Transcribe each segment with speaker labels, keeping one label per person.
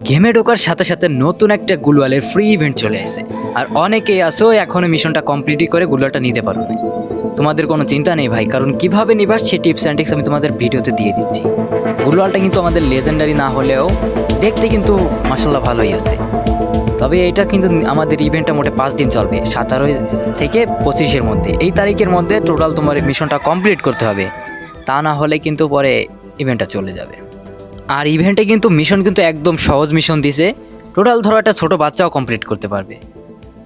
Speaker 1: গেমে ঢোকার সাথে সাথে নতুন একটা গুলওয়ালের ফ্রি ইভেন্ট চলে আসে, আর অনেকেই আসো এখনো মিশনটা কমপ্লিটই করে গুলওয়ালটা নিতে পারো না। তোমাদের কোনো চিন্তা নেই ভাই, কারণ কিভাবে নিবা সেই টিপস অ্যান্ড ট্রিক্স আমি তোমাদের ভিডিওতে দিয়ে দিচ্ছি। গুলওয়ালটা কিন্তু আমাদের লেজেন্ডারি না হলেও দেখতে কিন্তু মাশাআল্লাহ ভালোই আছে। তবে এটা কিন্তু আমাদের ইভেন্টটা মোটে 5 দিন চলবে, 17 থেকে 25-এর মধ্যে। এই তারিখের মধ্যে টোটাল তোমার মিশনটা কমপ্লিট করতে হবে, তা না হলে কিন্তু পরে ইভেন্টটা চলে যাবে। আর ইভেন্টে কিন্তু মিশন কিন্তু একদম সহজ মিশন দিছে, টোটাল ধরো একটা ছোটো বাচ্চাও কমপ্লিট করতে পারবে।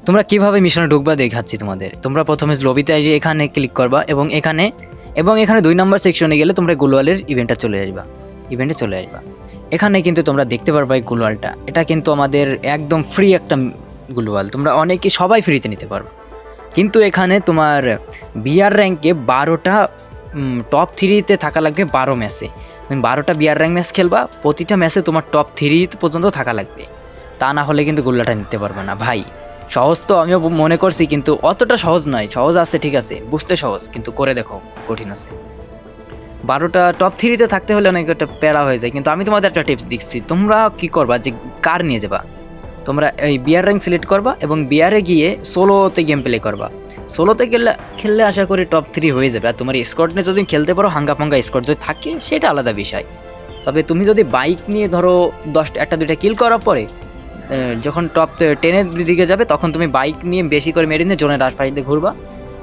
Speaker 1: তোমরা কিভাবে মিশনে ঢুকবা দেখাচ্ছি তোমাদের। তোমরা প্রথমে লবিতে এসে এখানে ক্লিক করবা এবং এখানে 2 নম্বর সেকশনে গেলে তোমরা গুলওয়ালের ইভেন্টে চলে আসবা। এখানে কিন্তু তোমরা দেখতে পারবা এই গুলওয়ালটা, এটা কিন্তু আমাদের একদম ফ্রি একটা গুলওয়াল, তোমরা অনেকে সবাই ফ্রিতে নিতে পারবে। কিন্তু এখানে তোমার বিআর র্যাঙ্কে 12টা টপ 3-তে থাকা লাগবে 12 ম্যাচে। তুমি 12টা বিআর র্যাঙ্ক ম্যাচ খেলবা, প্রতিটা ম্যাচে তোমার টপ 3 পর্যন্ত থাকা লাগবে, তা না হলে কিন্তু গুল্লাটা নিতে পারবে না। ভাই সহজ তো আমিও মনে করছি, কিন্তু অতটা সহজ নয়। সহজ আছে ঠিক আছে, বুঝতে সহজ, কিন্তু করে দেখো কঠিন আছে। 12টা টপ 3-তে থাকতে হলে অনেক একটা প্যারা হয়ে যায়। কিন্তু আমি তোমাদের একটা টিপস দিচ্ছি, তোমরা কি করবা যে কার নিয়ে যাবা, তোমরা এই বিআর র্যাঙ্ক সিলেক্ট করবা এবং বিআরে গিয়ে সোলোতে গেম প্লে করবা। সোলোতে খেললে আশা করি টপ 3 হয়ে যাবে। আর তোমার স্কোয়াড নিয়ে যদি খেলতে পারো, হাঙ্গা ফাঙ্গা স্কোয়াড যদি থাকে সেটা আলাদা বিষয়। তবে তুমি যদি বাইক নিয়ে ধরো 1টা-2টা কিল করার পরে যখন টপ 10-এর দিকে যাবে, তখন তুমি বাইক নিয়ে বেশি করে মেরে নিয়ে জোনের আশপাশে ঘুরবা।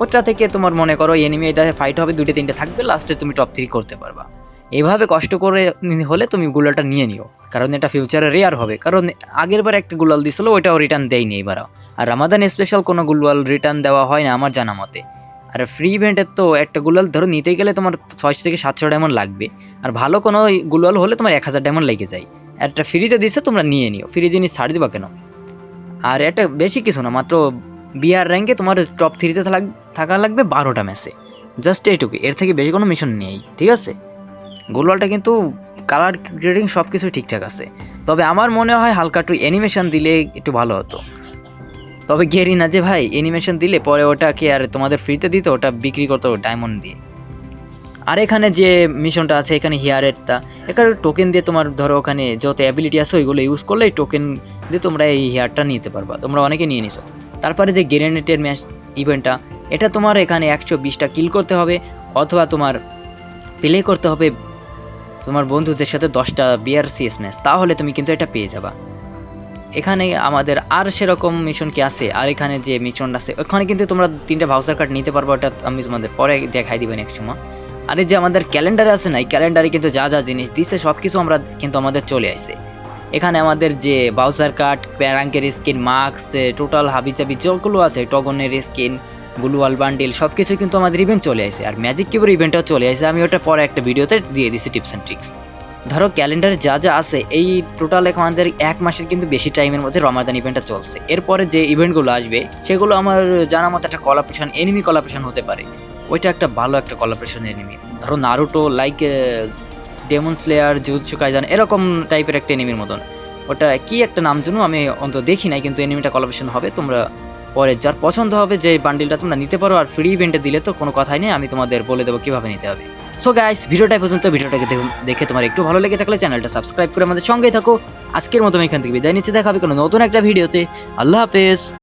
Speaker 1: ওটা থেকে তোমার মনে করো এনিমি এটা ফাইট হবে, 2-3টে থাকবে, লাস্টে তুমি টপ 3 করতে পারবা। এইভাবে কষ্ট করে হলে তুমি গুলালটা নিয়ে নিও, কারণ এটা ফিউচারে রেয়ার হবে। কারণ আগের বার একটা গুলাল দিছিল, ওইটাও রিটার্ন দেয়নি এবারও। আর রামাদান স্পেশাল কোনো গুলাল রিটার্ন দেওয়া হয় না আমার জানা মতে। আর ফ্রি ইভেন্টের তো একটা গুলাল ধরো নিতে গেলে তোমার 600 থেকে 700 ডায়মন্ড লাগবে, আর ভালো কোনো গুলাল হলে তোমার 1000 ডায়মন্ড লেগে যায়। একটা ফ্রিতে দিচ্ছে, তোমরা নিয়ে নিও, ফ্রি জিনিস ছাড় দিবা কেন। আর এটা বেশি কিছু না, মাত্র বিআর র্যাঙ্কে তোমার টপ 3-তে থাকা লাগবে 12টা ম্যাচে, জাস্ট এইটুকু, এর থেকে বেশি কোনো মিশন নেই, ঠিক আছে। গুলওয়ালটা কিন্তু কালার গ্রেডিং সব কিছু ঠিকঠাক আছে, তবে আমার মনে হয় হালকা একটু অ্যানিমেশন দিলে একটু ভালো হতো। তবে গেরি না যে ভাই, অ্যানিমেশন দিলে পরে ওটাকে আর তোমাদের ফ্রিতে দিত, ওটা বিক্রি করতো ডায়মন্ড দিয়ে। আর এখানে যে মিশনটা আছে, এখানে হিয়ারেরটা, এখানে টোকেন দিয়ে তোমার ধরো ওখানে যত অ্যাবিলিটি আছে ওইগুলো ইউজ করলে এই টোকেন দিয়ে তোমরা এই হেয়ারটা নিতে পারবা। তোমরা অনেকে নিয়ে নিছো। তারপরে যে গ্রেনেডের ম্যাচ ইভেন্টটা, এটা তোমার এখানে 120টা কিল করতে হবে, অথবা তোমার প্লে করতে হবে তোমার বন্ধুদের সাথে 10টা বিআরসিএস ম্যাচ, তাহলে তুমি কিন্তু এটা পেয়ে যাবা। এখানে আমাদের আর সেরকম মিশন কি আছে? আর এখানে যে মিশন আছে ওখানে কিন্তু তোমরা 3টা ভাউচার কার্ড নিতে পারবো, ওটা আমি তোমাদের পরে দেখাই দিব নেক্সট সময়। আর এই যে আমাদের ক্যালেন্ডারে আছে না, এই ক্যালেন্ডারে কিন্তু যা যা জিনিস দিচ্ছে সব কিছু আমরা কিন্তু আমাদের চলে আসে। এখানে আমাদের যে ভাউচার কার্ড, র্যাঙ্কের স্কিন, মার্কস, টোটাল হাবিজাবি যেগুলো আছে, টগনের স্কিন, গ্লুয়াল বান্ডিল, সব কিছু কিন্তু আমাদের ইভেন্ট চলে আসে। আর ম্যাজিক কিউবের ইভেন্টও চলে আসে, আমি ওটা পরে একটা ভিডিওতে দিয়ে দিচ্ছি টিপস অ্যান্ড ট্রিক্স। ধরো ক্যালেন্ডারে যা যা আছে, এই টোটাল আমাদের 1 মাসের কিন্তু বেশি টাইমের মধ্যে রমাদান ইভেন্টটা চলছে। এরপরে যে ইভেন্টগুলো আসবে সেগুলো আমার জানা মতো একটা কলাবরেশন, এনিমি কলাবরেশন হতে পারে। ওইটা একটা ভালো একটা কলাবরেশন এনিমি, ধরো Naruto, like Demon Slayer, Jujutsu Kaisen, এরকম টাইপের একটা এনিমির মতন। ওটা কি একটা নাম জানো, আমি অন্তত দেখি নাই, কিন্তু এনিমিটা কলাবরেশন হবে। তোমরা পরে যার পছন্দ হবে যে বান্ডিলটা তোমরা নিতে পারো। আর ফ্রি ইভেন্টে দিলে তো কোনো কথাই নেই, আমি তোমাদের বলে দেবো কীভাবে নিতে হবে। সো গাইস, ভিডিওটা পর্যন্ত। ভিডিওটাকে দেখে তোমার একটু ভালো লেগে থাকলে চ্যানেলটা সাবস্ক্রাইব করে আমাদের সঙ্গেই থাকো। আজকের মতো আমি এখান থেকে বিদায় নিচ্ছি, দেখা হবে কোনো নতুন একটা ভিডিওতে। আল্লাহ হাফেজ।